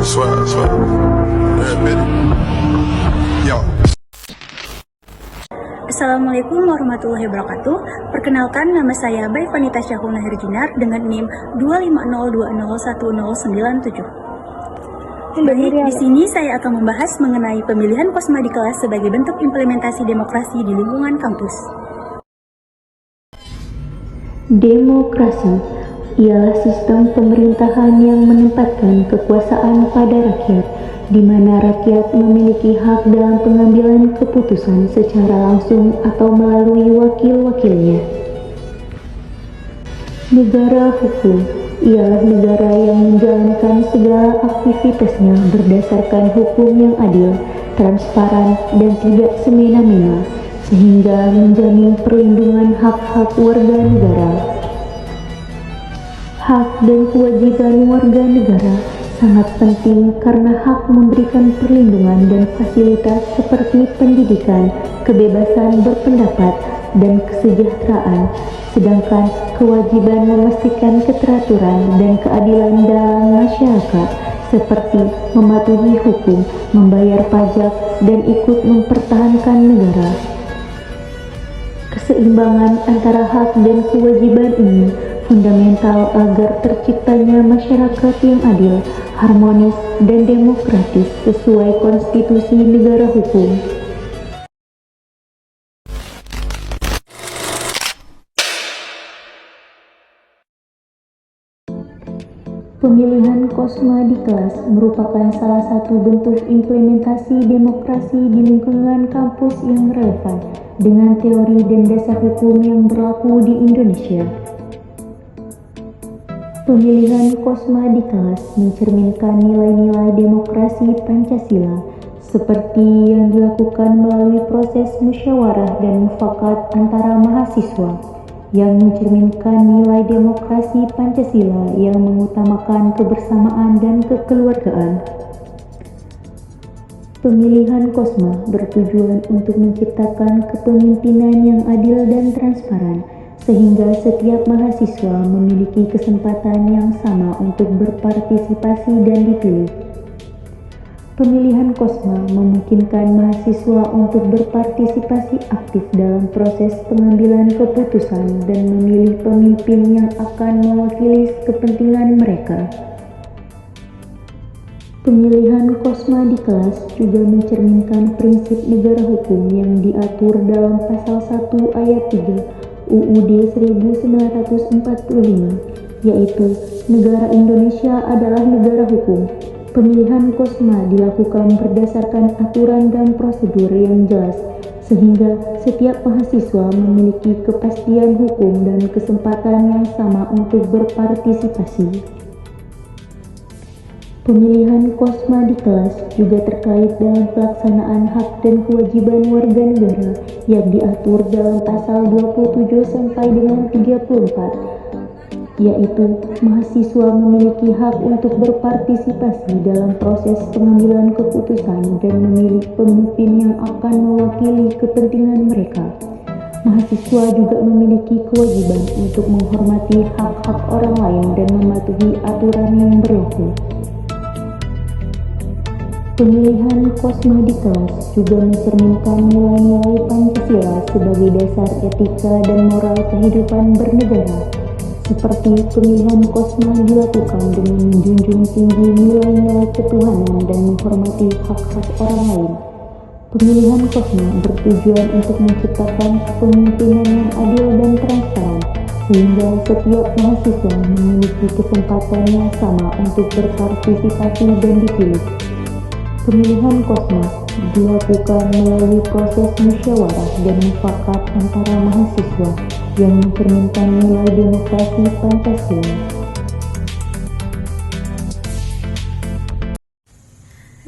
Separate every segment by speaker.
Speaker 1: Swag. Yo.
Speaker 2: Assalamualaikum warahmatullahi wabarakatuh. Perkenalkan, nama saya Baik Vanita Syahuna Herjinar dengan NIM 250201097. Baik, di sini saya akan membahas mengenai pemilihan Kosma di kelas sebagai bentuk implementasi demokrasi di lingkungan kampus.
Speaker 3: Demokrasi ialah sistem pemerintahan yang menempatkan kekuasaan pada rakyat, di mana rakyat memiliki hak dalam pengambilan keputusan secara langsung atau melalui wakil-wakilnya. Negara hukum ialah negara yang menjalankan segala aktivitasnya berdasarkan hukum yang adil, transparan, dan tidak semena-mena, sehingga menjamin perlindungan hak-hak warga negara. Hak dan kewajiban warga negara sangat penting karena hak memberikan perlindungan dan fasilitas seperti pendidikan, kebebasan berpendapat, dan kesejahteraan, sedangkan kewajiban memastikan keteraturan dan keadilan dalam masyarakat seperti mematuhi hukum, membayar pajak, dan ikut mempertahankan negara. Keseimbangan antara hak dan kewajiban ini fundamental agar terciptanya masyarakat yang adil, harmonis, dan demokratis sesuai konstitusi negara hukum. Pemilihan Kosma di kelas merupakan salah satu bentuk implementasi demokrasi di lingkungan kampus yang relevan dengan teori dan dasar hukum yang berlaku di Indonesia. Pemilihan Kosma di kelas mencerminkan nilai-nilai demokrasi Pancasila seperti yang dilakukan melalui proses musyawarah dan mufakat antara mahasiswa yang mencerminkan nilai demokrasi Pancasila yang mengutamakan kebersamaan dan kekeluargaan. Pemilihan Kosma bertujuan untuk menciptakan kepemimpinan yang adil dan transparan, sehingga setiap mahasiswa memiliki kesempatan yang sama untuk berpartisipasi dan dipilih. Pemilihan Kosma memungkinkan mahasiswa untuk berpartisipasi aktif dalam proses pengambilan keputusan dan memilih pemimpin yang akan mewakili kepentingan mereka. Pemilihan Kosma di kelas juga mencerminkan prinsip negara hukum yang diatur dalam pasal 1 ayat 3 UUD 1945, yaitu negara Indonesia adalah negara hukum. Pemilihan Kosma dilakukan berdasarkan aturan dan prosedur yang jelas, sehingga setiap mahasiswa memiliki kepastian hukum dan kesempatan yang sama untuk berpartisipasi. Pemilihan Kosma di kelas juga terkait dengan pelaksanaan hak dan kewajiban warga negara yang diatur dalam pasal 27 sampai dengan 34, yaitu mahasiswa memiliki hak untuk berpartisipasi dalam proses pengambilan keputusan dan memilih pemimpin yang akan mewakili kepentingan mereka. Mahasiswa juga memiliki kewajiban untuk menghormati hak-hak orang lain dan mematuhi aturan yang berlaku. Pemilihan Kosma di kelas juga mencerminkan nilai-nilai Pancasila sebagai dasar etika dan moral kehidupan bernegara, seperti pemilihan Kosma dilakukan dengan menjunjung tinggi nilai-nilai ketuhanan dan menghormati hak-hak orang lain. Pemilihan Kosma bertujuan untuk menciptakan kepemimpinan yang adil dan transparan, sehingga setiap mahasiswa memiliki kesempatan yang sama untuk berpartisipasi dan dipilih. Pemilihan Kosma dilakukan melalui proses musyawarah dan mufakat antara mahasiswa yang mencerminkan nilai demokrasi Pancasila.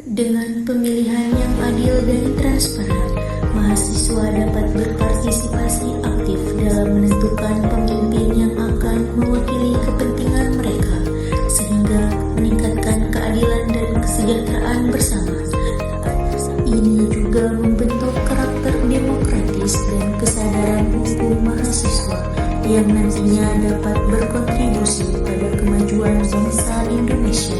Speaker 4: Dengan pemilihan yang adil dan transparan, mahasiswa dapat berpartisipasi aktif dalam menentukan pemimpin yang akan mewakili kepentingan mereka, sehingga meningkatkan keadilan dan kesejahteraan bersama. Ini juga membentuk karakter demokratis dan kesadaran hukum mahasiswa yang nantinya dapat berkontribusi pada kemajuan bangsa Indonesia.